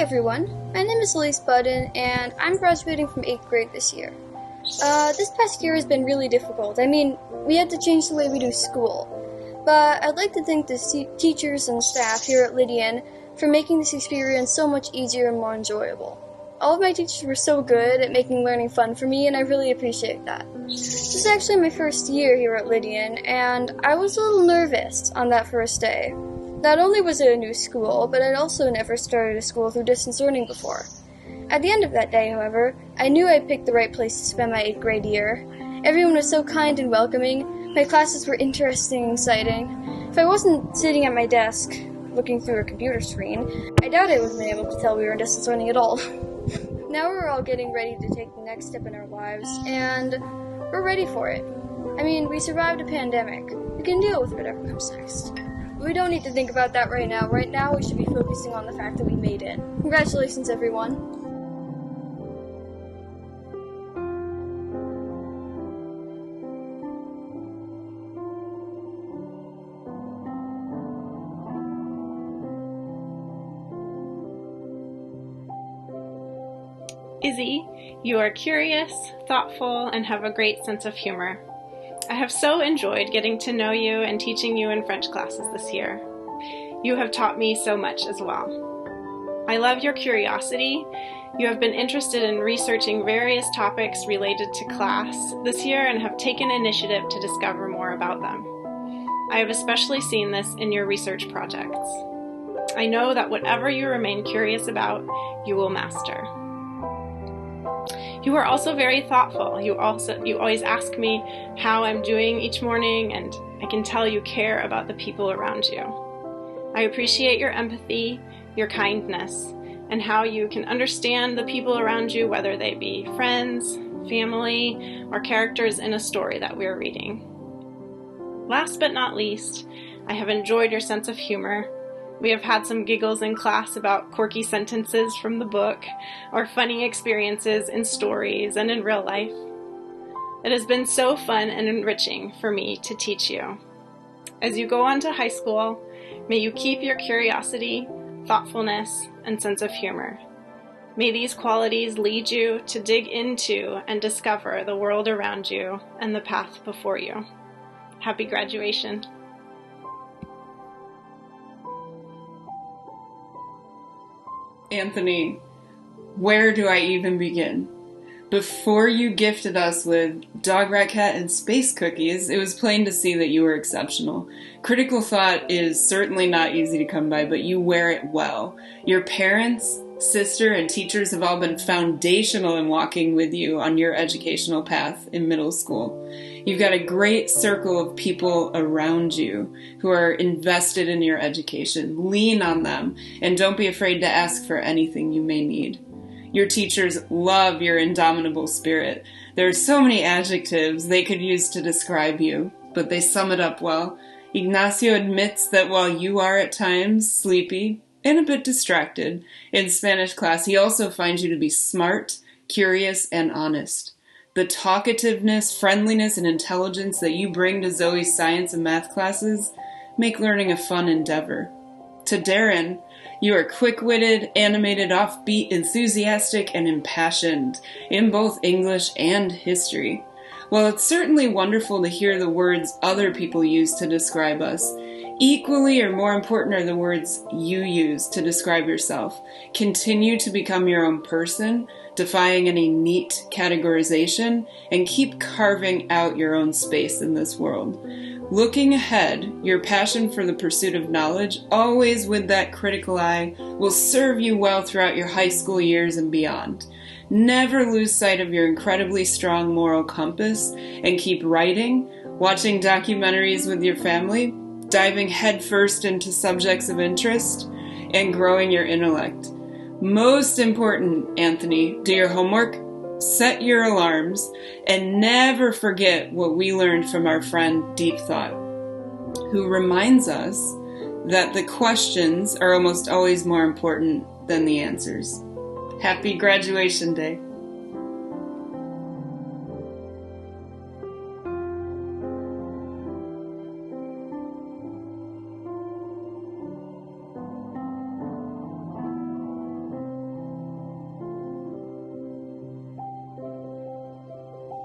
everyone, my name is Elise Budden, and I'm graduating from 8th grade this year. This past year has been really difficult. We had to change the way we do school. But I'd like to thank the teachers and staff here at LYDIAN for making this experience so much easier and more enjoyable. All of my teachers were so good at making learning fun for me, and I really appreciate that. This is actually my first year here at LYDIAN, and I was a little nervous on that first day. Not only was it a new school, but I'd also never started a school through distance learning before. At the end of that day, however, I knew I'd picked the right place to spend my 8th grade year. Everyone was so kind and welcoming, my classes were interesting and exciting. If I wasn't sitting at my desk, looking through a computer screen, I doubt I would have been able to tell we were in distance learning at all. Now we're all getting ready to take the next step in our lives, and we're ready for it. We survived a pandemic. We can deal with whatever comes next. We don't need to think about that right now. Right now, we should be focusing on the fact that we made it. Congratulations, everyone. Izzy, you are curious, thoughtful, and have a great sense of humor. I have so enjoyed getting to know you and teaching you in French classes this year. You have taught me so much as well. I love your curiosity. You have been interested in researching various topics related to class this year and have taken initiative to discover more about them. I have especially seen this in your research projects. I know that whatever you remain curious about, you will master. You are also very thoughtful. You always ask me how I'm doing each morning, and I can tell you care about the people around you. I appreciate your empathy, your kindness, and how you can understand the people around you, whether they be friends, family, or characters in a story that we're reading. Last but not least, I have enjoyed your sense of humor. We have had some giggles in class about quirky sentences from the book, or funny experiences in stories and in real life. It has been so fun and enriching for me to teach you. As you go on to high school, may you keep your curiosity, thoughtfulness, and sense of humor. May these qualities lead you to dig into and discover the world around you and the path before you. Happy graduation. Anthony, where do I even begin? Before you gifted us with Dog, Rat, Cat, and Space Cookies, it was plain to see that you were exceptional. Critical thought is certainly not easy to come by, but you wear it well. Your parents, sister, and teachers have all been foundational in walking with you on your educational path in middle school. You've got a great circle of people around you who are invested in your education. Lean on them, and don't be afraid to ask for anything you may need. Your teachers love your indomitable spirit. There are so many adjectives they could use to describe you, but they sum it up well. Ignacio admits that while you are at times sleepy and a bit distracted in Spanish class, he also finds you to be smart, curious, and honest. The talkativeness, friendliness, and intelligence that you bring to Zoe's science and math classes make learning a fun endeavor. To Darren, you are quick-witted, animated, offbeat, enthusiastic, and impassioned in both English and history. While it's certainly wonderful to hear the words other people use to describe us, equally or more important are the words you use to describe yourself. Continue to become your own person, defying any neat categorization, and keep carving out your own space in this world. Looking ahead, your passion for the pursuit of knowledge, always with that critical eye, will serve you well throughout your high school years and beyond. Never lose sight of your incredibly strong moral compass, and keep writing, watching documentaries with your family, diving headfirst into subjects of interest, and growing your intellect. Most important, Anthony, do your homework, set your alarms, and never forget what we learned from our friend Deep Thought, who reminds us that the questions are almost always more important than the answers. Happy graduation day.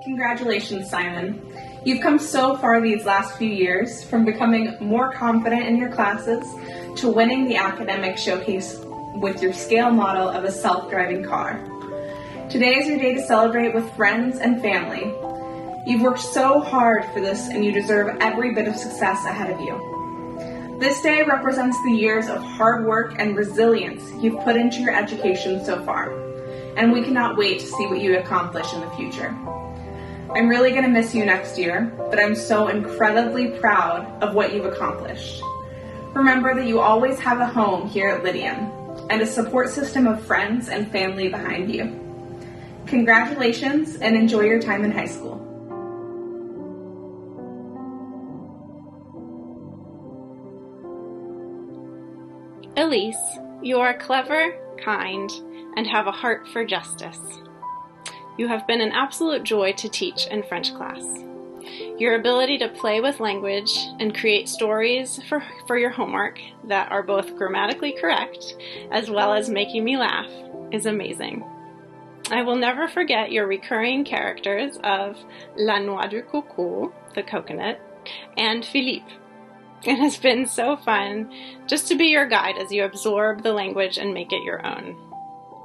Congratulations, Simon. You've come so far these last few years, from becoming more confident in your classes to winning the academic showcase with your scale model of a self-driving car. Today is your day to celebrate with friends and family. You've worked so hard for this and you deserve every bit of success ahead of you. This day represents the years of hard work and resilience you've put into your education so far, and we cannot wait to see what you accomplish in the future. I'm really going to miss you next year, but I'm so incredibly proud of what you've accomplished. Remember that you always have a home here at Lydian and a support system of friends and family behind you. Congratulations and enjoy your time in high school. Elise, you are clever, kind, and have a heart for justice. You have been an absolute joy to teach in French class. Your ability to play with language and create stories for your homework that are both grammatically correct as well as making me laugh is amazing. I will never forget your recurring characters of La Noix du Coco, the coconut, and Philippe. It has been so fun just to be your guide as you absorb the language and make it your own.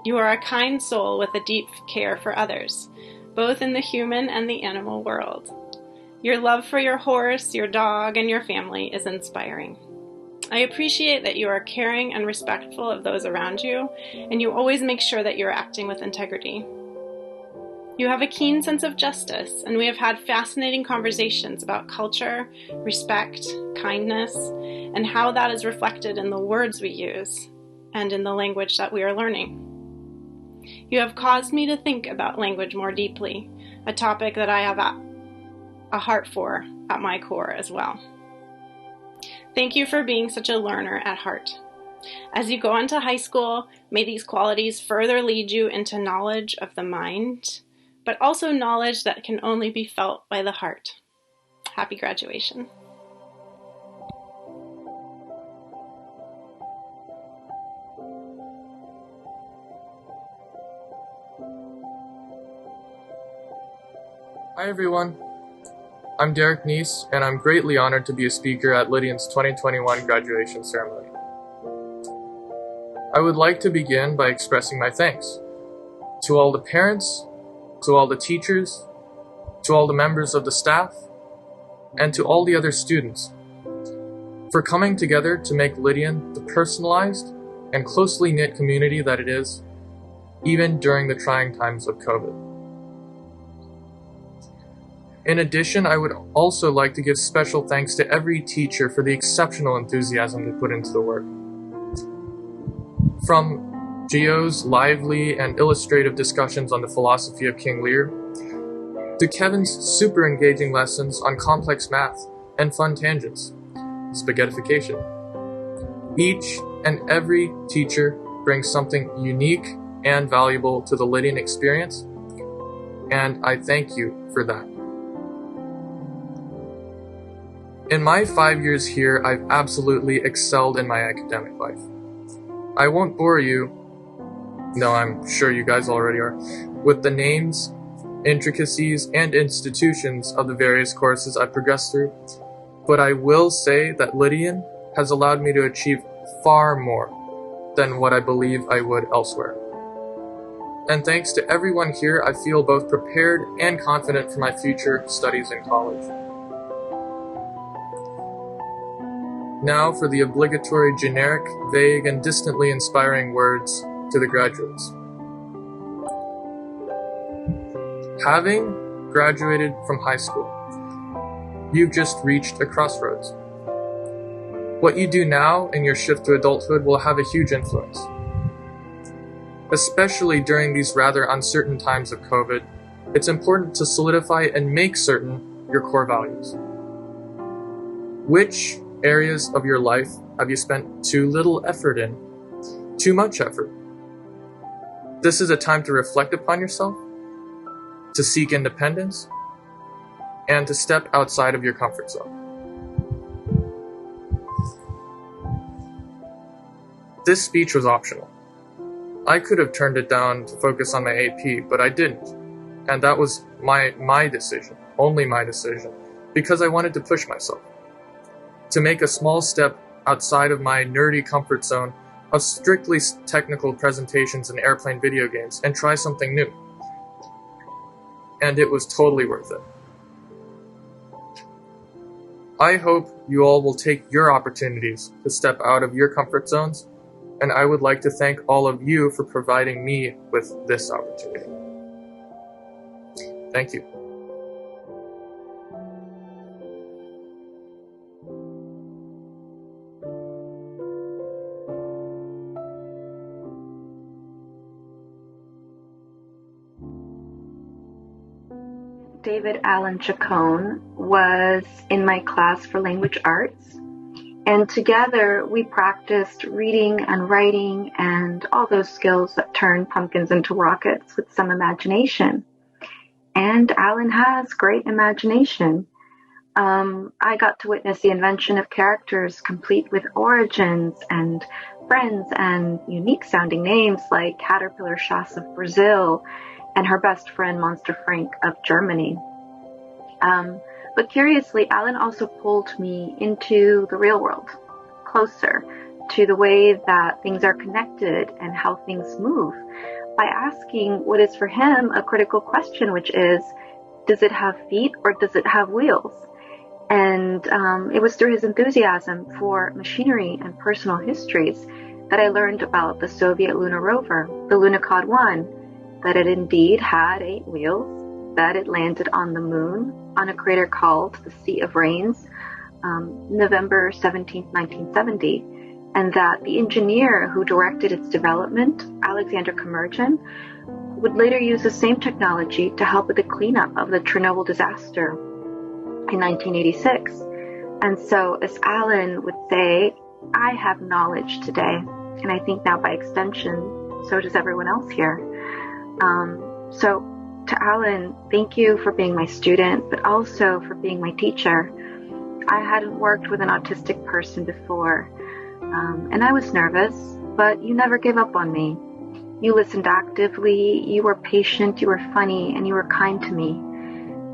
You are a kind soul with a deep care for others, both in the human and the animal world. Your love for your horse, your dog, and your family is inspiring. I appreciate that you are caring and respectful of those around you, and you always make sure that you are acting with integrity. You have a keen sense of justice, and we have had fascinating conversations about culture, respect, kindness, and how that is reflected in the words we use and in the language that we are learning. You have caused me to think about language more deeply, a topic that I have a heart for at my core as well. Thank you for being such a learner at heart. As you go into high school, may these qualities further lead you into knowledge of the mind, but also knowledge that can only be felt by the heart. Happy graduation. Hi everyone, I'm Derek Neese, and I'm greatly honored to be a speaker at Lydian's 2021 graduation ceremony. I would like to begin by expressing my thanks to all the parents, to all the teachers, to all the members of the staff, and to all the other students for coming together to make Lydian the personalized and closely knit community that it is, even during the trying times of COVID. In addition, I would also like to give special thanks to every teacher for the exceptional enthusiasm they put into the work. From Gio's lively and illustrative discussions on the philosophy of King Lear, to Kevin's super engaging lessons on complex math and fun tangents, spaghettification. Each and every teacher brings something unique and valuable to the Lydian experience, and I thank you for that. In my 5 years here, I've absolutely excelled in my academic life. I won't bore you, no, I'm sure you guys already are, with the names, intricacies, and institutions of the various courses I've progressed through, but I will say that Lydian has allowed me to achieve far more than what I believe I would elsewhere. And thanks to everyone here, I feel both prepared and confident for my future studies in college. Now for the obligatory generic, vague, and distantly inspiring words to the graduates. Having graduated from high school, you've just reached a crossroads. What you do now in your shift to adulthood will have a huge influence. Especially during these rather uncertain times of COVID, it's important to solidify and make certain your core values. Which areas of your life have you spent too little effort in? Too much effort? This is a time to reflect upon yourself, to seek independence, and to step outside of your comfort zone. This speech was optional. I could have turned it down to focus on my AP, but I didn't. And that was my decision, only my decision, because I wanted to push myself, to make a small step outside of my nerdy comfort zone of strictly technical presentations and airplane video games and try something new. And it was totally worth it. I hope you all will take your opportunities to step out of your comfort zones, and I would like to thank all of you for providing me with this opportunity. Thank you. David Allen Chacon was in my class for language arts, and together we practiced reading and writing and all those skills that turn pumpkins into rockets with some imagination. And Alan has great imagination. I got to witness the invention of characters complete with origins and friends and unique sounding names like Caterpillar Chas of Brazil and her best friend Monster Frank of Germany. But curiously, Alan also pulled me into the real world, closer to the way that things are connected and how things move, by asking what is for him a critical question, which is, does it have feet or does it have wheels? And it was through his enthusiasm for machinery and personal histories that I learned about the Soviet lunar rover, the Lunokhod 1, that it indeed had 8 wheels, that it landed on the moon on a crater called the Sea of Rains, November 17, 1970, and that the engineer who directed its development, Alexander Kamergin, would later use the same technology to help with the cleanup of the Chernobyl disaster in 1986. And so, as Alan would say, I have knowledge today, and I think now by extension, so does everyone else here. So to Alan, thank you for being my student, but also for being my teacher. I hadn't worked with an autistic person before, and I was nervous, but you never gave up on me. You listened actively, you were patient, you were funny, and you were kind to me.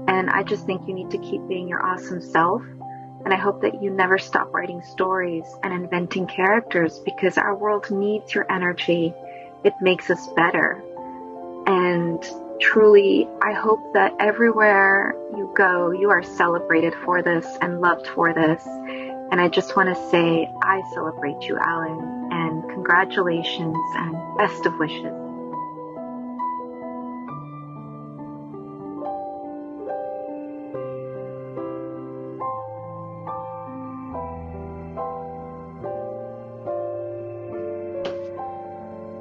And I just think you need to keep being your awesome self. And I hope that you never stop writing stories and inventing characters, because our world needs your energy. It makes us better. And truly, I hope that everywhere you go, you are celebrated for this and loved for this. And I just want to say, I celebrate you, Alan, and congratulations and best of wishes.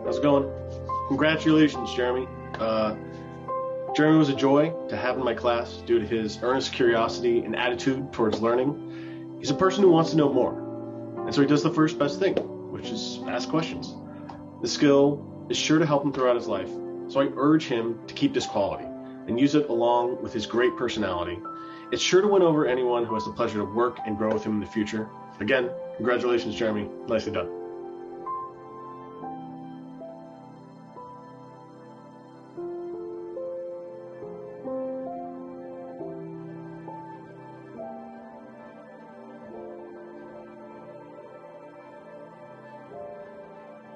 How's it going? Congratulations, Jeremy. Jeremy was a joy to have in my class due to his earnest curiosity and attitude towards learning. He's a person who wants to know more, and so he does the first best thing, which is ask questions. The skill is sure to help him throughout his life, so I urge him to keep this quality and use it along with his great personality. It's sure to win over anyone who has the pleasure to work and grow with him in the future. Again, congratulations, Jeremy. Nicely done.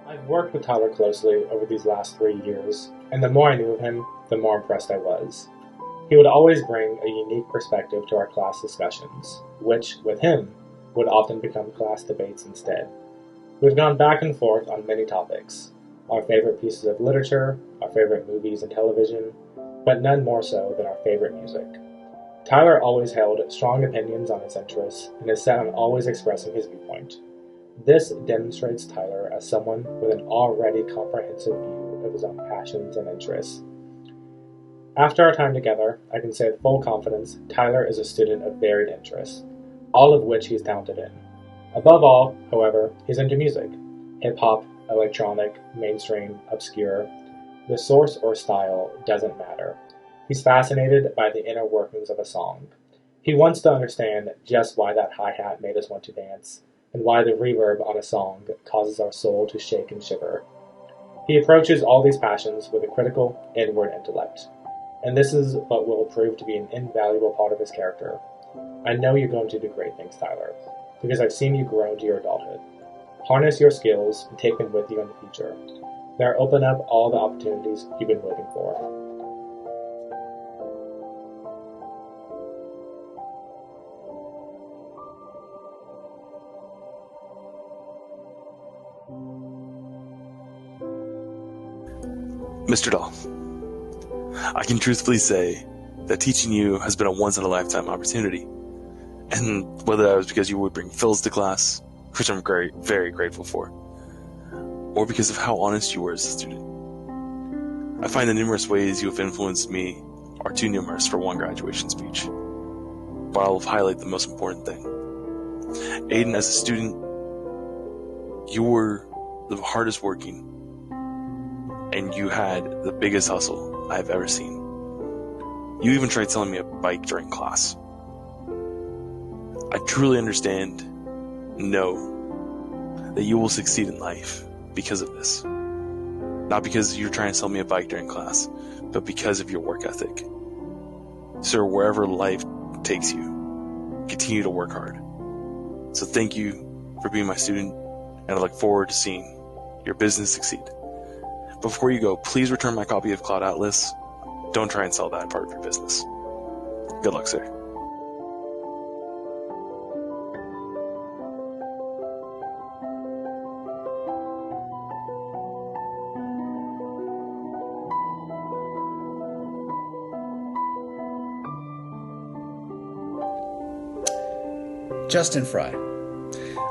I've worked with Tyler closely over these last 3 years, and the more I knew of him, the more impressed I was. He would always bring a unique perspective to our class discussions, which, with him, would often become class debates instead. We've gone back and forth on many topics, our favorite pieces of literature, our favorite movies and television, but none more so than our favorite music. Tyler always held strong opinions on his interests and is set on always expressing his viewpoint. This demonstrates Tyler as someone with an already comprehensive view of his own passions and interests. After our time together, I can say with full confidence Tyler is a student of varied interests, all of which he's talented in. Above all, however, he's into music. Hip-hop, electronic, mainstream, obscure. The source or style doesn't matter. He's fascinated by the inner workings of a song. He wants to understand just why that hi-hat made us want to dance, and why the reverb on a song causes our soul to shake and shiver. He approaches all these passions with a critical, inward intellect. and this is what will prove to be an invaluable part of his character. I know you're going to do great things, Tyler, because I've seen you grow into your adulthood. Harness your skills and take them with you in the future. They'll open up all the opportunities you've been waiting for. Mr. Dahl, I can truthfully say that teaching you has been a once-in-a-lifetime opportunity. And whether that was because you would bring Phils to class, which I'm very, very grateful for, or because of how honest you were as a student. I find the numerous ways you have influenced me are too numerous for one graduation speech, but I'll highlight the most important thing. Aiden, as a student, you were the hardest working, and you had the biggest hustle I've ever seen. You even tried selling me a bike during class. I truly understand, know, that you will succeed in life because of this. Not because you're trying to sell me a bike during class, but because of your work ethic. Sir, wherever life takes you, continue to work hard. So thank you for being my student, and I look forward to seeing your business succeed. Before you go, please return my copy of Cloud Atlas. Don't try and sell that part of your business. Good luck, sir. Justin Fry.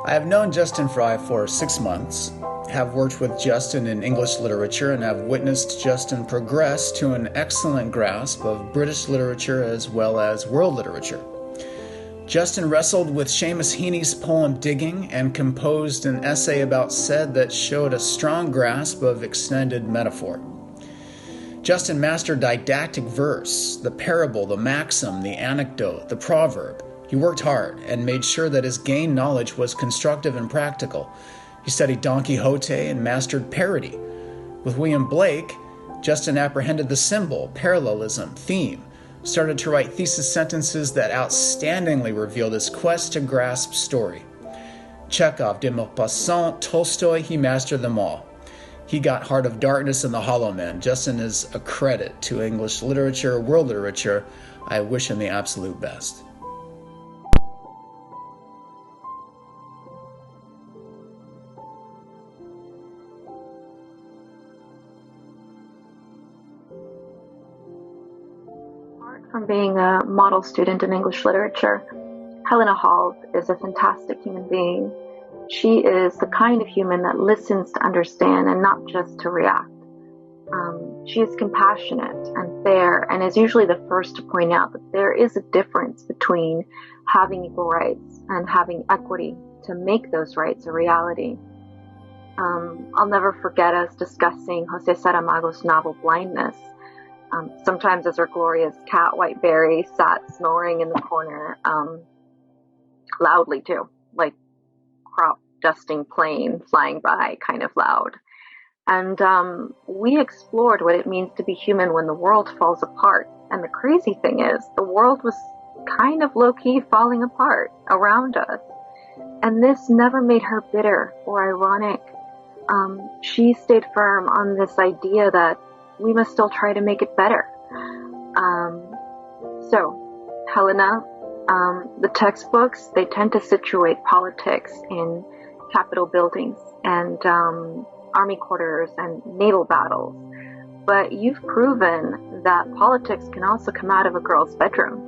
I have known Justin Fry for 6 months, have worked with Justin in English literature, and have witnessed Justin progress to an excellent grasp of British literature as well as world literature. Justin wrestled with Seamus Heaney's poem Digging and composed an essay about said that showed a strong grasp of extended metaphor. Justin mastered didactic verse, the parable, the maxim, the anecdote, the proverb. He worked hard and made sure that his gained knowledge was constructive and practical. He studied Don Quixote and mastered parody. With William Blake, Justin apprehended the symbol, parallelism, theme, started to write thesis sentences that outstandingly revealed his quest to grasp story. Chekhov, de Maupassant, Tolstoy, he mastered them all. He got Heart of Darkness and The Hollow Man. Justin is a credit to English literature, world literature. I wish him the absolute best. From being a model student in English literature, Helena Halls is a fantastic human being. She is the kind of human that listens to understand and not just to react. She is compassionate and fair and is usually the first to point out that there is a difference between having equal rights and having equity to make those rights a reality. I'll never forget us discussing Jose Saramago's novel Blindness. Sometimes as our glorious cat, Whiteberry, sat snoring in the corner, loudly too, like crop dusting plane flying by, kind of loud. And we explored what it means to be human when the world falls apart. And the crazy thing is, the world was kind of low-key falling apart around us. And this never made her bitter or ironic. She stayed firm on this idea that we must still try to make it better. So, Helena, the textbooks, they tend to situate politics in Capitol buildings and army quarters and naval battles. But you've proven that politics can also come out of a girl's bedroom.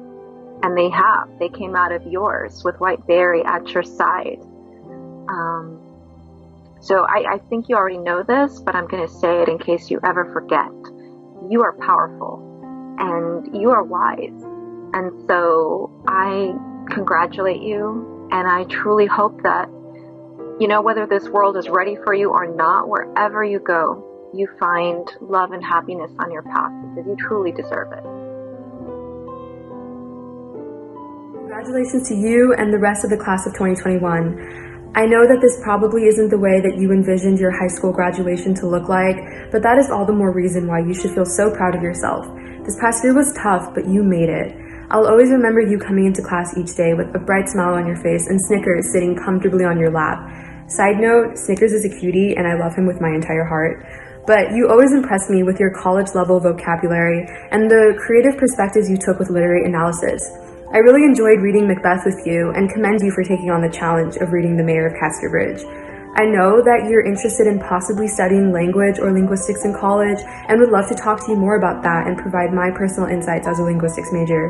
And they have. They came out of yours with Whiteberry at your side. So I think you already know this, but I'm going to say it in case you ever forget. You are powerful and you are wise. And so I congratulate you, and I truly hope that, you know, whether this world is ready for you or not, wherever you go, you find love and happiness on your path because you truly deserve it. Congratulations to you and the rest of the class of 2021. I know that this probably isn't the way that you envisioned your high school graduation to look like, but that is all the more reason why you should feel so proud of yourself. This past year was tough, but you made it. I'll always remember you coming into class each day with a bright smile on your face and Snickers sitting comfortably on your lap. Side note, Snickers is a cutie and I love him with my entire heart. But you always impressed me with your college-level vocabulary and the creative perspectives you took with literary analysis. I really enjoyed reading Macbeth with you and commend you for taking on the challenge of reading The Mayor of Casterbridge. I know that you're interested in possibly studying language or linguistics in college and would love to talk to you more about that and provide my personal insights as a linguistics major.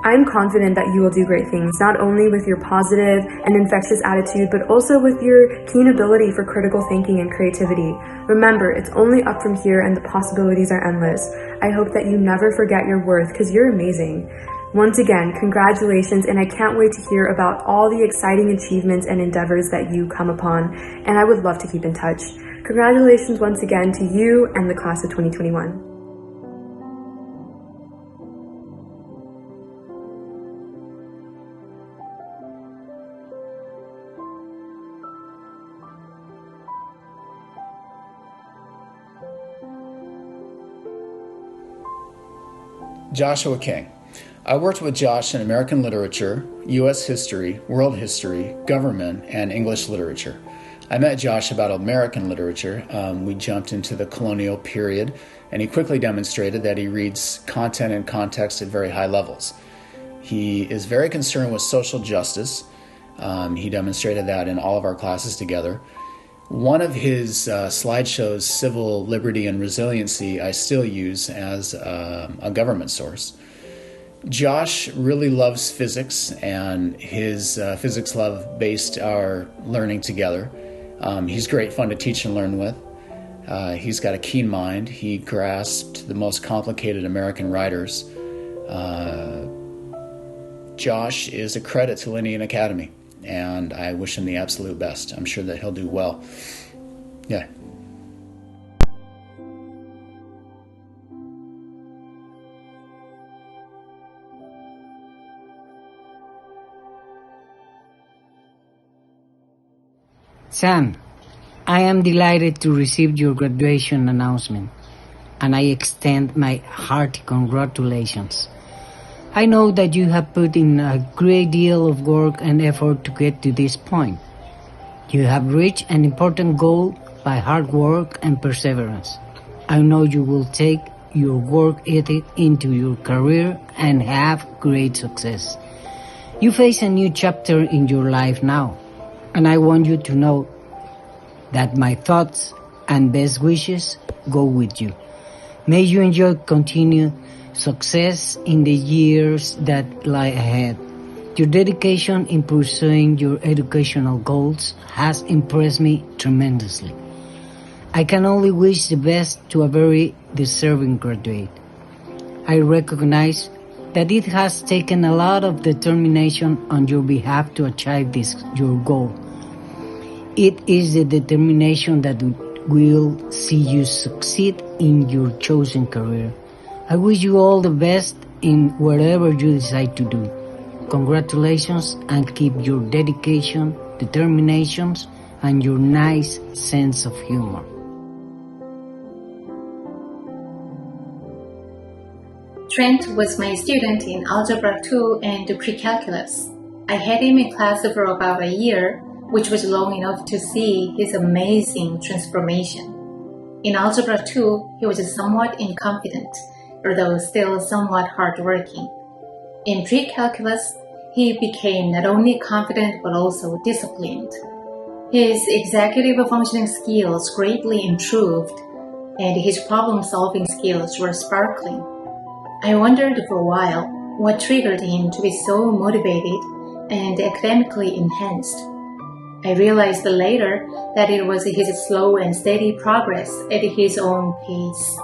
I'm confident that you will do great things, not only with your positive and infectious attitude, but also with your keen ability for critical thinking and creativity. Remember, it's only up from here and the possibilities are endless. I hope that you never forget your worth because you're amazing. Once again, congratulations, and I can't wait to hear about all the exciting achievements and endeavors that you come upon, and I would love to keep in touch. Congratulations once again to you and the class of 2021. Joshua King. I worked with Josh in American literature, U.S. history, world history, government, and English literature. I met Josh about American literature. We jumped into the colonial period, and he quickly demonstrated that he reads content and context at very high levels. He is very concerned with social justice. He demonstrated that in all of our classes together. One of his slideshows, Civil Liberty and Resiliency, I still use as a government source. Josh really loves physics, and his physics love based our learning together. He's great fun to teach and learn with. He's got a keen mind. He grasped the most complicated American writers. Josh is a credit to LYDIAN Academy, and I wish him the absolute best. I'm sure that he'll do well. Yeah. Sam, I am delighted to receive your graduation announcement, and I extend my hearty congratulations. I know that you have put in a great deal of work and effort to get to this point. You have reached an important goal by hard work and perseverance. I know you will take your work ethic into your career and have great success. You face a new chapter in your life now, and I want you to know that my thoughts and best wishes go with you. May you enjoy continued success in the years that lie ahead. Your dedication in pursuing your educational goals has impressed me tremendously. I can only wish the best to a very deserving graduate. I recognize that it has taken a lot of determination on your behalf to achieve your goal. It is the determination that will see you succeed in your chosen career. I wish you all the best in whatever you decide to do. Congratulations, and keep your dedication, determinations, and your nice sense of humor. Trent was my student in Algebra 2 and Pre-Calculus. I had him in class for about a year, which was long enough to see his amazing transformation. In Algebra 2, he was somewhat incompetent, although still somewhat hardworking. In Pre-Calculus, he became not only confident but also disciplined. His executive functioning skills greatly improved, and his problem-solving skills were sparkling. I wondered for a while what triggered him to be so motivated and academically enhanced. I realized later that it was his slow and steady progress at his own pace.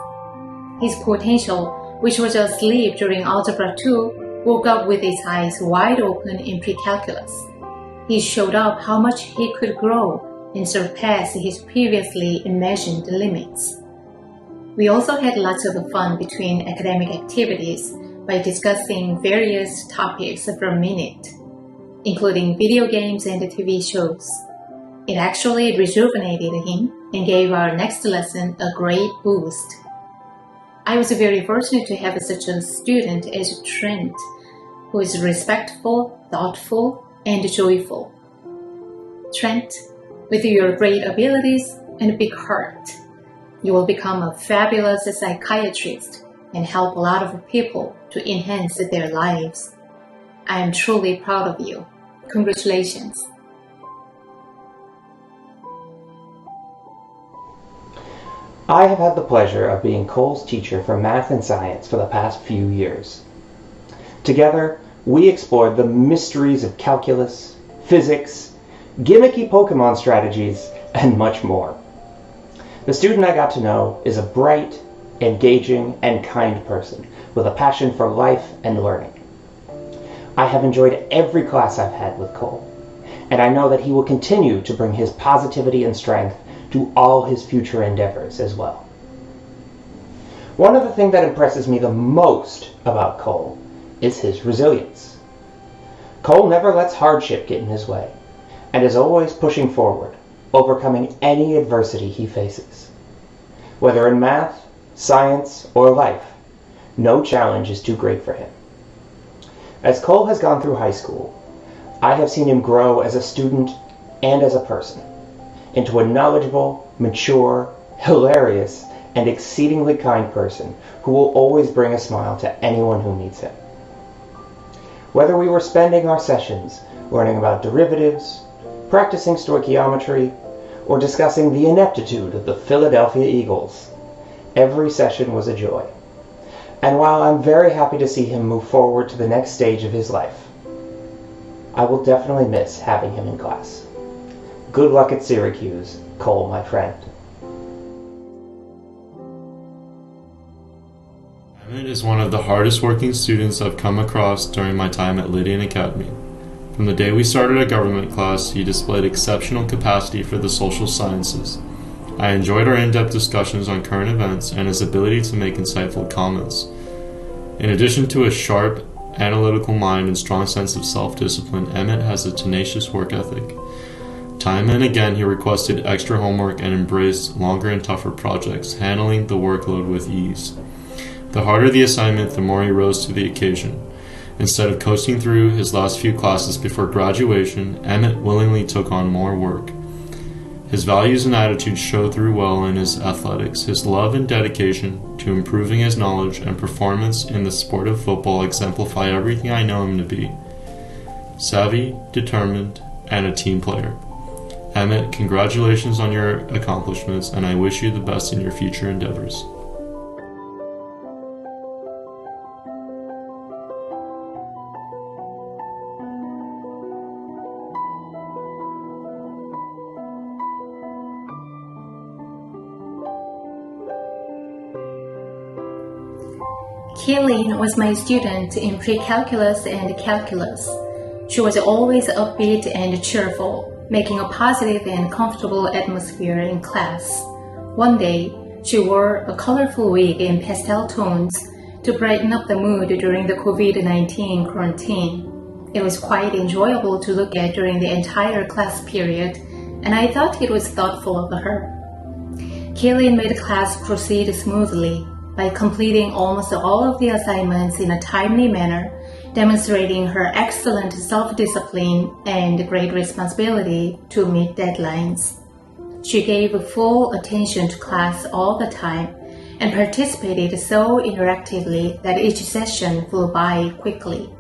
His potential, which was asleep during Algebra 2, woke up with its eyes wide open in Pre-Calculus. He showed up how much he could grow and surpass his previously imagined limits. We also had lots of fun between academic activities by discussing various topics for a minute. including video games and TV shows. It actually rejuvenated him and gave our next lesson a great boost. I was very fortunate to have such a student as Trent, who is respectful, thoughtful, and joyful. Trent, with your great abilities and big heart, you will become a fabulous psychiatrist and help a lot of people to enhance their lives. I am truly proud of you. Congratulations. I have had the pleasure of being Cole's teacher for math and science for the past few years. Together, we explored the mysteries of calculus, physics, gimmicky Pokemon strategies, and much more. The student I got to know is a bright, engaging, and kind person with a passion for life and learning. I have enjoyed every class I've had with Cole, and I know that he will continue to bring his positivity and strength to all his future endeavors as well. One of the things that impresses me the most about Cole is his resilience. Cole never lets hardship get in his way, and is always pushing forward, overcoming any adversity he faces. Whether in math, science, or life, no challenge is too great for him. As Cole has gone through high school, I have seen him grow as a student and as a person into a knowledgeable, mature, hilarious, and exceedingly kind person who will always bring a smile to anyone who meets him. Whether we were spending our sessions learning about derivatives, practicing stoichiometry, or discussing the ineptitude of the Philadelphia Eagles, every session was a joy. And while I'm very happy to see him move forward to the next stage of his life, I will definitely miss having him in class. Good luck at Syracuse, Cole, my friend. Emmett is one of the hardest working students I've come across during my time at Lydian Academy. From the day we started a government class, he displayed exceptional capacity for the social sciences. I enjoyed our in-depth discussions on current events and his ability to make insightful comments. In addition to a sharp, analytical mind and strong sense of self-discipline, Emmett has a tenacious work ethic. Time and again, he requested extra homework and embraced longer and tougher projects, handling the workload with ease. The harder the assignment, the more he rose to the occasion. Instead of coasting through his last few classes before graduation, Emmett willingly took on more work. His values and attitudes show through well in his athletics. His love and dedication to improving his knowledge and performance in the sport of football exemplify everything I know him to be. Savvy, determined, and a team player. Emmett, congratulations on your accomplishments, and I wish you the best in your future endeavors. Kaylin was my student in pre-calculus and calculus. She was always upbeat and cheerful, making a positive and comfortable atmosphere in class. One day, she wore a colorful wig in pastel tones to brighten up the mood during the COVID-19 quarantine. It was quite enjoyable to look at during the entire class period, and I thought it was thoughtful of her. Kaylin made class proceed smoothly by completing almost all of the assignments in a timely manner, demonstrating her excellent self-discipline and great responsibility to meet deadlines. She gave full attention to class all the time and participated so interactively that each session flew by quickly.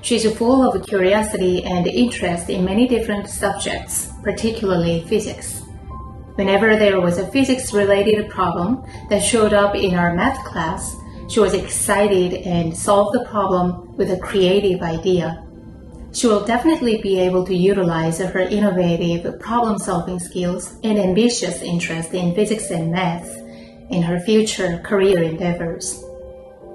She's full of curiosity and interest in many different subjects, particularly physics. Whenever there was a physics-related problem that showed up in our math class, she was excited and solved the problem with a creative idea. She will definitely be able to utilize her innovative problem-solving skills and ambitious interest in physics and math in her future career endeavors.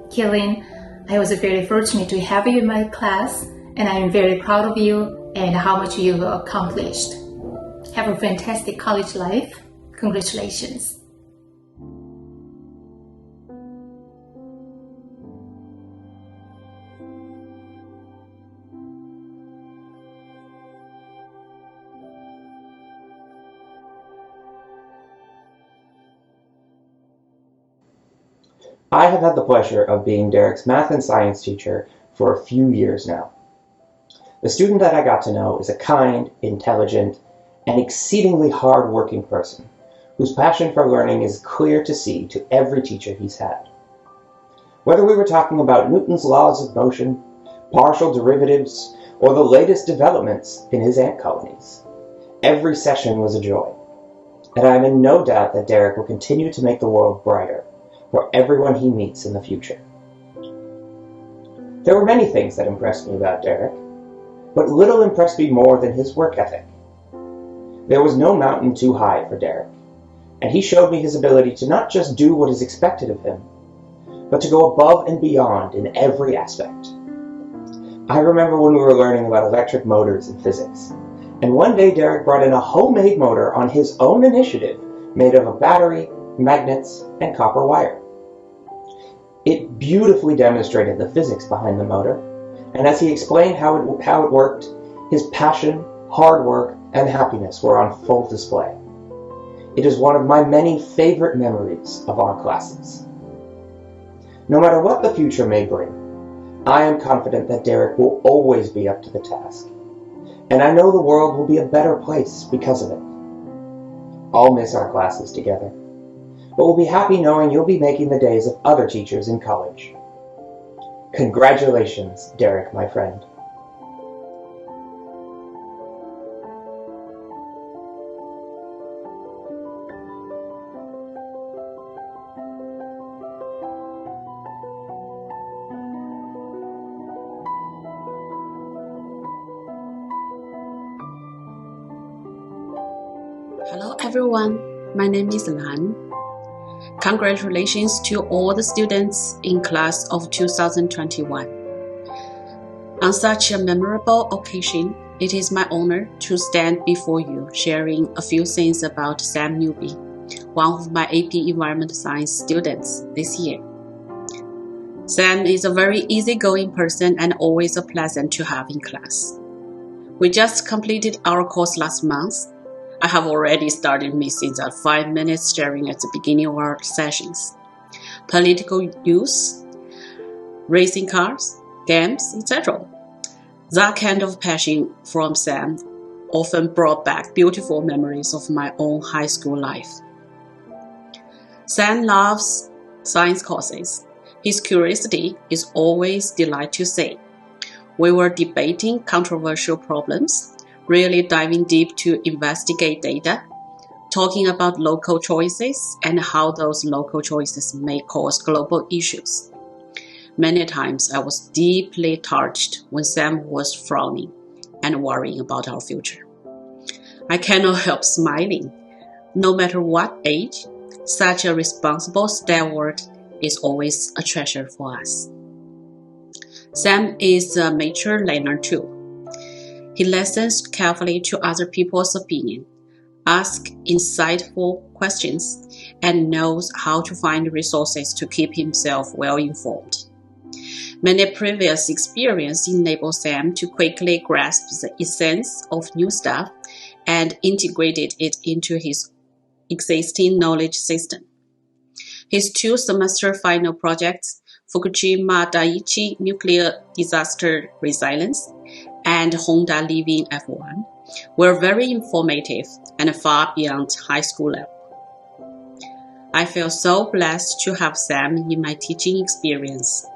Kaylin, I was very fortunate to have you in my class, and I am very proud of you and how much you've accomplished. Have a fantastic college life. Congratulations. I have had the pleasure of being Derek's math and science teacher for a few years now. The student that I got to know is a kind, intelligent, and exceedingly hard-working person whose passion for learning is clear to see to every teacher he's had. Whether we were talking about Newton's laws of motion, partial derivatives, or the latest developments in his ant colonies, every session was a joy. And I am in no doubt that Derek will continue to make the world brighter for everyone he meets in the future. There were many things that impressed me about Derek, but little impressed me more than his work ethic. There was no mountain too high for Derek, and he showed me his ability to not just do what is expected of him, but to go above and beyond in every aspect. I remember when we were learning about electric motors in physics, and one day Derek brought in a homemade motor on his own initiative made of a battery, magnets, and copper wire. It beautifully demonstrated the physics behind the motor, and as he explained how it worked, his passion, hard work, and happiness were on full display. It is one of my many favorite memories of our classes. No matter what the future may bring, I am confident that Derek will always be up to the task, and I know the world will be a better place because of it. I'll miss our classes together, but we'll be happy knowing you'll be making the days of other teachers in college. Congratulations, Derek, my friend. Hello everyone, my name is Lan. Congratulations to all the students in class of 2021. On such a memorable occasion, it is my honor to stand before you sharing a few things about Sam Newby, one of my AP Environmental Science students this year. Sam is a very easygoing person and always a pleasant to have in class. We just completed our course last month. I have already started missing that 5 minutes sharing at the beginning of our sessions. Political news, racing cars, games, etc. That kind of passion from Sam often brought back beautiful memories of my own high school life. Sam loves science courses. His curiosity is always delight to see. We were debating controversial problems, really diving deep to investigate data, talking about local choices and how those local choices may cause global issues. Many times I was deeply touched when Sam was frowning and worrying about our future. I cannot help smiling. No matter what age, such a responsible stalwart is always a treasure for us. Sam is a mature learner too. He listens carefully to other people's opinion, asks insightful questions, and knows how to find resources to keep himself well informed. Many previous experiences enable Sam to quickly grasp the essence of new stuff and integrated it into his existing knowledge system. His 2-semester final projects, Fukushima Daiichi Nuclear Disaster Resilience and Honda Living F1, were very informative and far beyond high school level. I feel so blessed to have Sam in my teaching experience.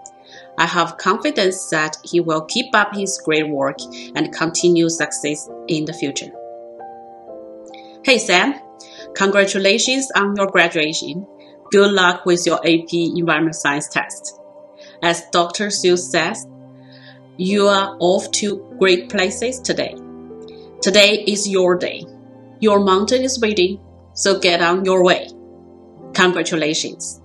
I have confidence that he will keep up his great work and continue success in the future. Hey Sam, congratulations on your graduation. Good luck with your AP Environmental Science test. As Dr. Seuss says, you are off to great places today. Today is your day. Your mountain is waiting, so get on your way. Congratulations.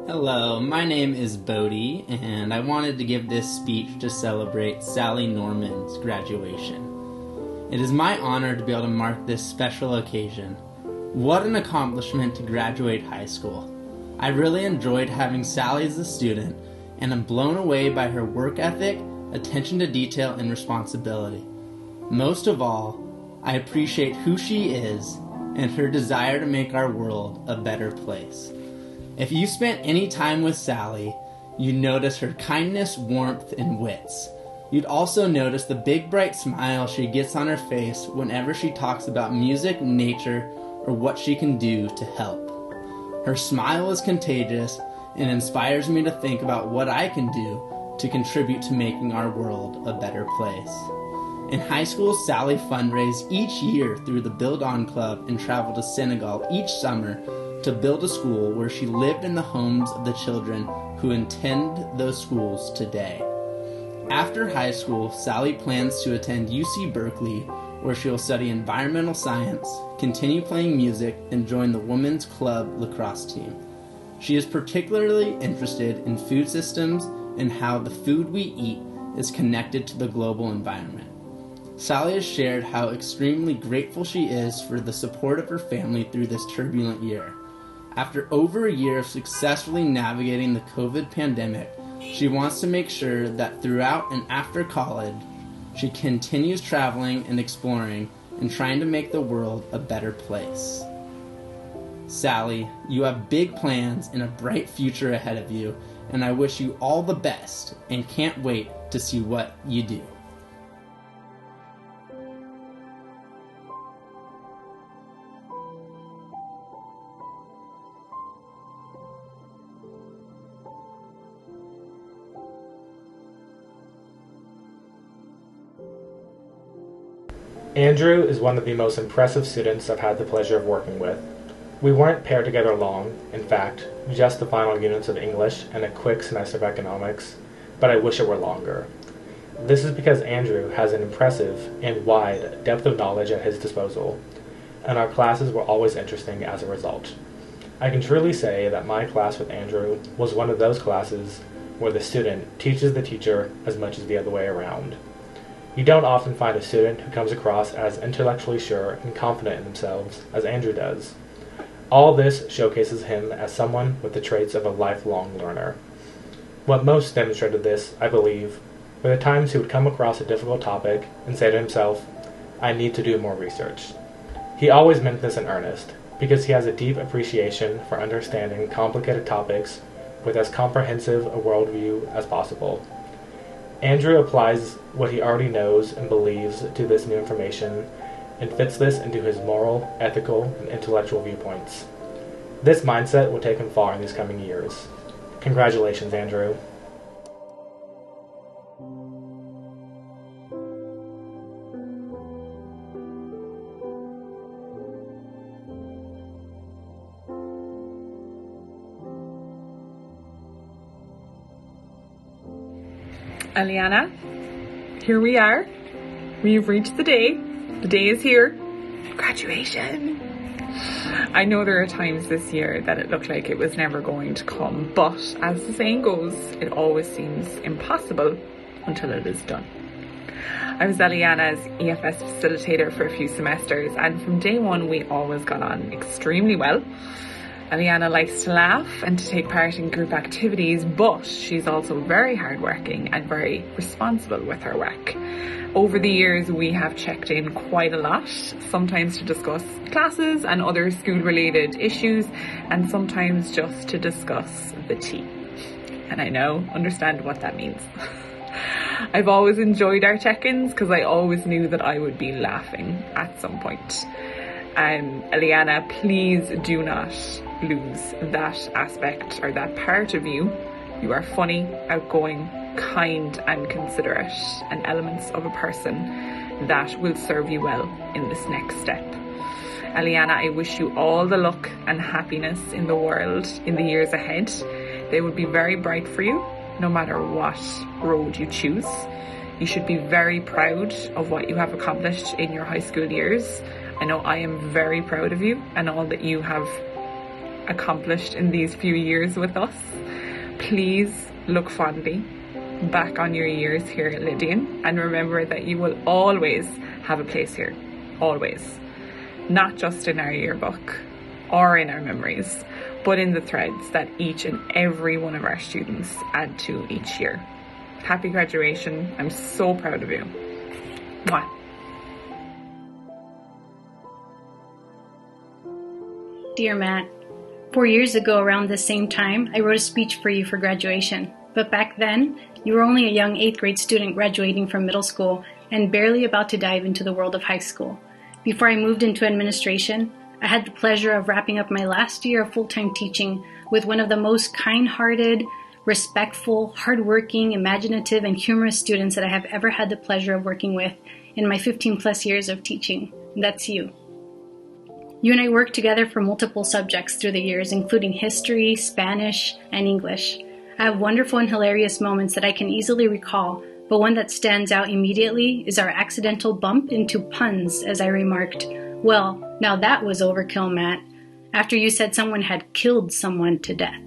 Hello, my name is Bodie, and I wanted to give this speech to celebrate Sally Norman's graduation. It is my honor to be able to mark this special occasion. What an accomplishment to graduate high school. I really enjoyed having Sally as a student, and I'm blown away by her work ethic, attention to detail, and responsibility. Most of all, I appreciate who she is and her desire to make our world a better place. If you spent any time with Sally, you'd notice her kindness, warmth, and wits. You'd also notice the big bright smile she gets on her face whenever she talks about music, nature, or what she can do to help. Her smile is contagious and inspires me to think about what I can do to contribute to making our world a better place. In high school, Sally fundraised each year through the Build On Club and traveled to Senegal each summer to build a school where she lived in the homes of the children who attend those schools today. After high school, Sally plans to attend UC Berkeley, where she will study environmental science, continue playing music, and join the Women's Club lacrosse team. She is particularly interested in food systems and how the food we eat is connected to the global environment. Sally has shared how extremely grateful she is for the support of her family through this turbulent year. After over a year of successfully navigating the COVID pandemic, she wants to make sure that throughout and after college, she continues traveling and exploring and trying to make the world a better place. Sally, you have big plans and a bright future ahead of you, and I wish you all the best and can't wait to see what you do. Andrew is one of the most impressive students I've had the pleasure of working with. We weren't paired together long, in fact, just the final units of English and a quick semester of economics, but I wish it were longer. This is because Andrew has an impressive and wide depth of knowledge at his disposal, and our classes were always interesting as a result. I can truly say that my class with Andrew was one of those classes where the student teaches the teacher as much as the other way around. You don't often find a student who comes across as intellectually sure and confident in themselves as Andrew does. All this showcases him as someone with the traits of a lifelong learner. What most demonstrated this, I believe, were the times he would come across a difficult topic and say to himself, "I need to do more research." He always meant this in earnest, because he has a deep appreciation for understanding complicated topics with as comprehensive a worldview as possible. Andrew applies what he already knows and believes to this new information and fits this into his moral, ethical, and intellectual viewpoints. This mindset will take him far in these coming years. Congratulations, Andrew. Eliana, here we are. We've reached the day. The day is here. Graduation. I know there are times this year that it looked like it was never going to come, but as the saying goes, it always seems impossible until it is done. I was Eliana's EFS facilitator for a few semesters, and from day one we always got on extremely well. Eliana likes to laugh and to take part in group activities, but she's also very hardworking and very responsible with her work. Over the years, we have checked in quite a lot, sometimes to discuss classes and other school-related issues, and sometimes just to discuss the tea. And I now understand what that means. I've always enjoyed our check-ins because I always knew that I would be laughing at some point. Eliana, please do not lose that aspect or that part of you. You are funny, outgoing, kind and considerate, and elements of a person that will serve you well in this next step. Eliana, I wish you all the luck and happiness in the world in the years ahead. They will be very bright for you, no matter what road you choose. You should be very proud of what you have accomplished in your high school years. I know I am very proud of you and all that you have accomplished in these few years with us. Please look fondly back on your years here at Lydian and remember that you will always have a place here. Always. Not just in our yearbook or in our memories, but in the threads that each and every one of our students add to each year. Happy graduation. I'm so proud of you. Mwah. Dear Matt, 4 years ago around the same time, I wrote a speech for you for graduation. But back then, you were only a young 8th grade student graduating from middle school and barely about to dive into the world of high school. Before I moved into administration, I had the pleasure of wrapping up my last year of full-time teaching with one of the most kind-hearted, respectful, hardworking, imaginative, and humorous students that I have ever had the pleasure of working with in my 15-plus years of teaching. That's you. You and I worked together for multiple subjects through the years, including history, Spanish, and English. I have wonderful and hilarious moments that I can easily recall, but one that stands out immediately is our accidental bump into puns as I remarked, "Well, now that was overkill, Matt," after you said someone had killed someone to death.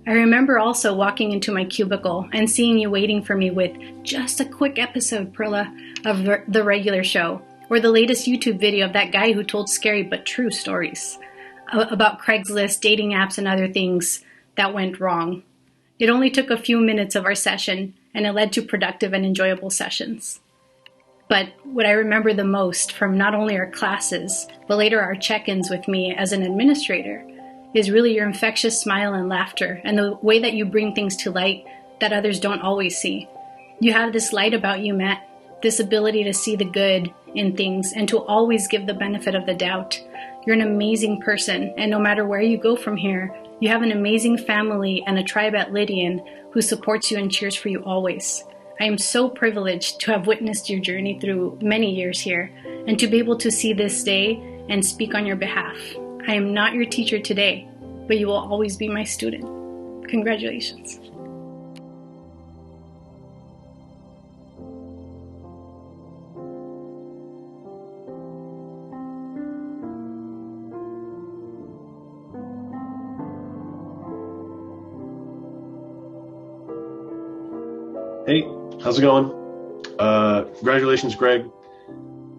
I remember also walking into my cubicle and seeing you waiting for me with just a quick episode, Perla, of the regular show, or the latest YouTube video of that guy who told scary but true stories about Craigslist, dating apps, and other things that went wrong. It only took a few minutes of our session, and it led to productive and enjoyable sessions. But what I remember the most from not only our classes, but later our check-ins with me as an administrator, is really your infectious smile and laughter, and the way that you bring things to light that others don't always see. You have this light about you, Matt, this ability to see the good in things and to always give the benefit of the doubt. You're an amazing person, and no matter where you go from here, you have an amazing family and a tribe at LYDIAN who supports you and cheers for you always. I am so privileged to have witnessed your journey through many years here and to be able to see this day and speak on your behalf. I am not your teacher today, but you will always be my student. Congratulations. Hey, how's it going? Congratulations, Greg.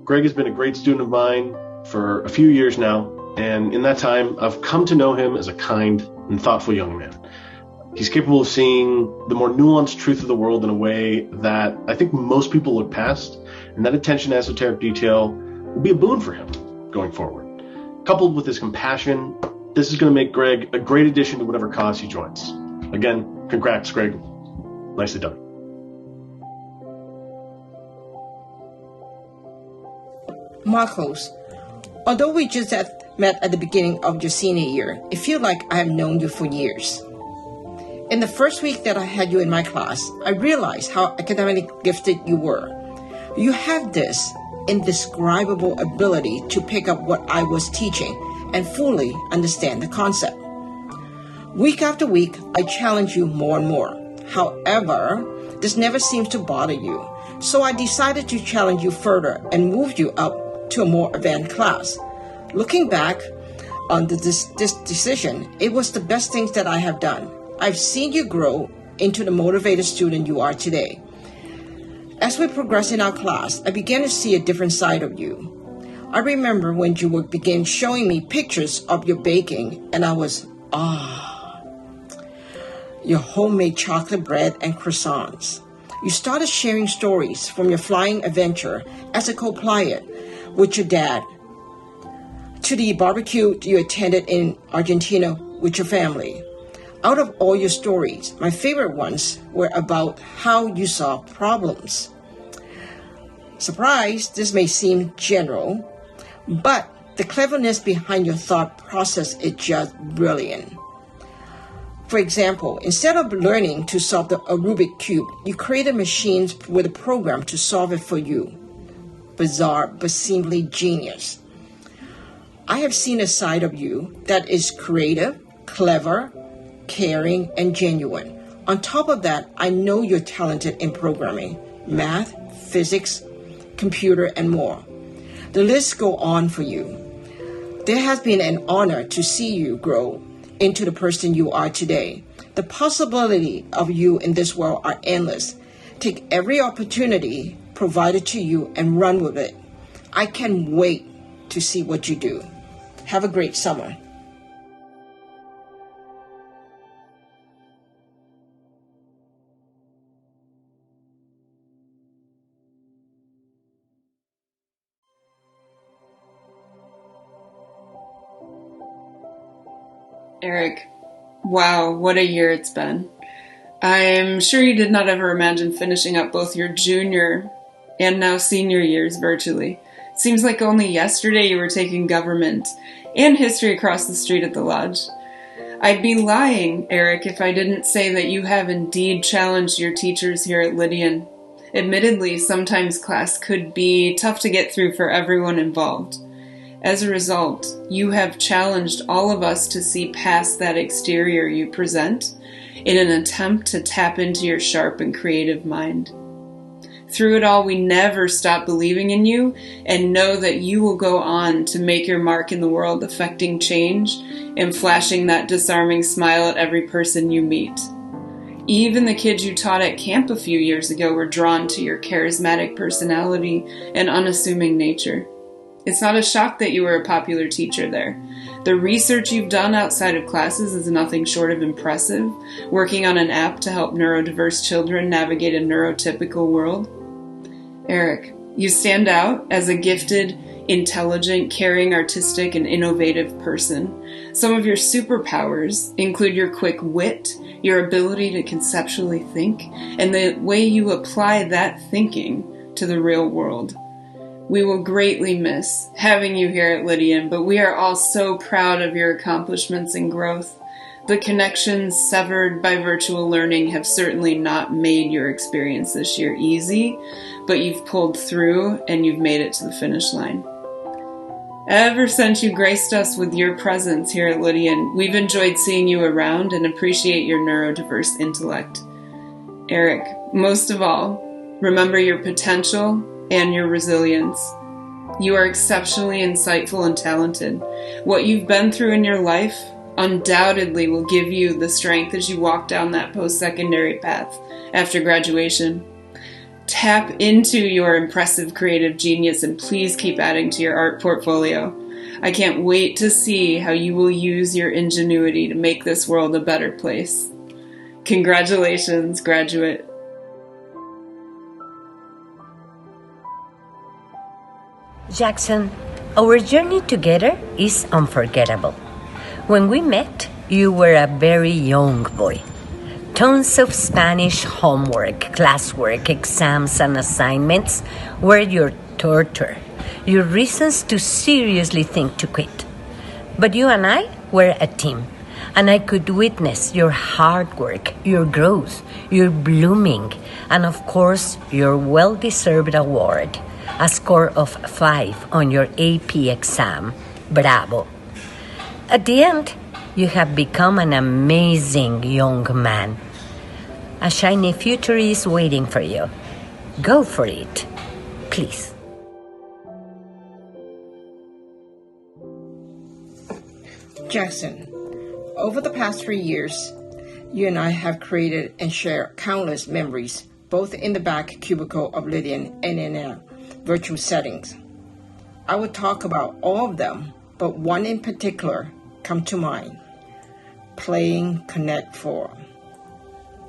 Greg has been a great student of mine for a few years now, and in that time, I've come to know him as a kind and thoughtful young man. He's capable of seeing the more nuanced truth of the world in a way that I think most people look past, and that attention to esoteric detail will be a boon for him going forward. Coupled with his compassion, this is going to make Greg a great addition to whatever cause he joins. Again, congrats, Greg. Nicely done. Marcos, although we just met at the beginning of your senior year, it feels like I have known you for years. In the first week that I had you in my class, I realized how academically gifted you were. You have this indescribable ability to pick up what I was teaching and fully understand the concept. Week after week, I challenge you more and more. However, this never seems to bother you, so I decided to challenge you further and move you up to a more advanced class. Looking back on this decision, it was the best thing that I have done. I've seen you grow into the motivated student you are today. As we progress in our class, I began to see a different side of you. I remember when you would begin showing me pictures of your baking, and I was, your homemade chocolate bread and croissants. You started sharing stories from your flying adventure as a co-pilot with your dad, to the barbecue you attended in Argentina with your family. Out of all your stories, my favorite ones were about how you solve problems. Surprise, this may seem general, but the cleverness behind your thought process is just brilliant. For example, instead of learning to solve a Rubik's Cube, you created machines with a program to solve it for you. Bizarre, but simply genius. I have seen a side of you that is creative, clever, caring, and genuine. On top of that, I know you're talented in programming, math, physics, computer, and more. The list goes on for you. There has been an honor to see you grow into the person you are today. The possibility of you in this world are endless. Take every opportunity provided to you and run with it. I can't wait to see what you do. Have a great summer. Eric, wow, what a year it's been. I'm sure you did not ever imagine finishing up both your junior and now senior years virtually. Seems like only yesterday you were taking government and history across the street at the lodge. I'd be lying, Eric, if I didn't say that you have indeed challenged your teachers here at Lydian. Admittedly, sometimes class could be tough to get through for everyone involved. As a result, you have challenged all of us to see past that exterior you present in an attempt to tap into your sharp and creative mind. Through it all, we never stop believing in you and know that you will go on to make your mark in the world, affecting change and flashing that disarming smile at every person you meet. Even the kids you taught at camp a few years ago were drawn to your charismatic personality and unassuming nature. It's not a shock that you were a popular teacher there. The research you've done outside of classes is nothing short of impressive, working on an app to help neurodiverse children navigate a neurotypical world. Eric, you stand out as a gifted, intelligent, caring, artistic, and innovative person. Some of your superpowers include your quick wit, your ability to conceptually think, and the way you apply that thinking to the real world. We will greatly miss having you here at Lydian, but we are all so proud of your accomplishments and growth. The connections severed by virtual learning have certainly not made your experience this year easy, but you've pulled through and you've made it to the finish line. Ever since you graced us with your presence here at Lydian, we've enjoyed seeing you around and appreciate your neurodiverse intellect. Eric, most of all, remember your potential and your resilience. You are exceptionally insightful and talented. What you've been through in your life undoubtedly will give you the strength as you walk down that post-secondary path after graduation. Tap into your impressive creative genius and please keep adding to your art portfolio. I can't wait to see how you will use your ingenuity to make this world a better place. Congratulations, graduate. Jackson, our journey together is unforgettable. When we met, you were a very young boy. Tons of Spanish homework, classwork, exams, and assignments were your torture, your reasons to seriously think to quit. But you and I were a team, and I could witness your hard work, your growth, your blooming, and of course, your well-deserved award. A score of 5 on your AP exam. Bravo. At the end, you have become an amazing young man. A shiny future is waiting for you. Go for it, please. Jackson, over the past 3 years, you and I have created and shared countless memories, both in the back cubicle of Lydian and in our virtual settings. I would talk about all of them, but one in particular come to mind. Playing Connect 4.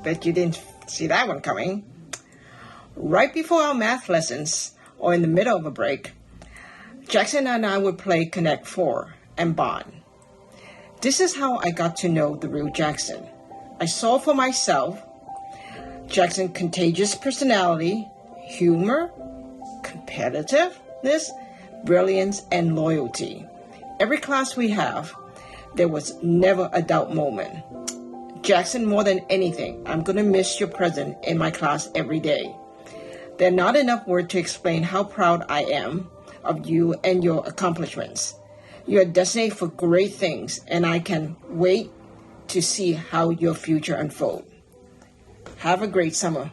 Bet you didn't see that one coming. Right before our math lessons, or in the middle of a break, Jackson and I would play Connect 4 and bond. This is how I got to know the real Jackson. I saw for myself Jackson's contagious personality, humor, competitiveness, brilliance, and loyalty. Every class we have, there was never a doubt moment. Jackson, more than anything, I'm going to miss your presence in my class every day. There are not enough words to explain how proud I am of you and your accomplishments. You are destined for great things, and I can wait to see how your future unfolds. Have a great summer.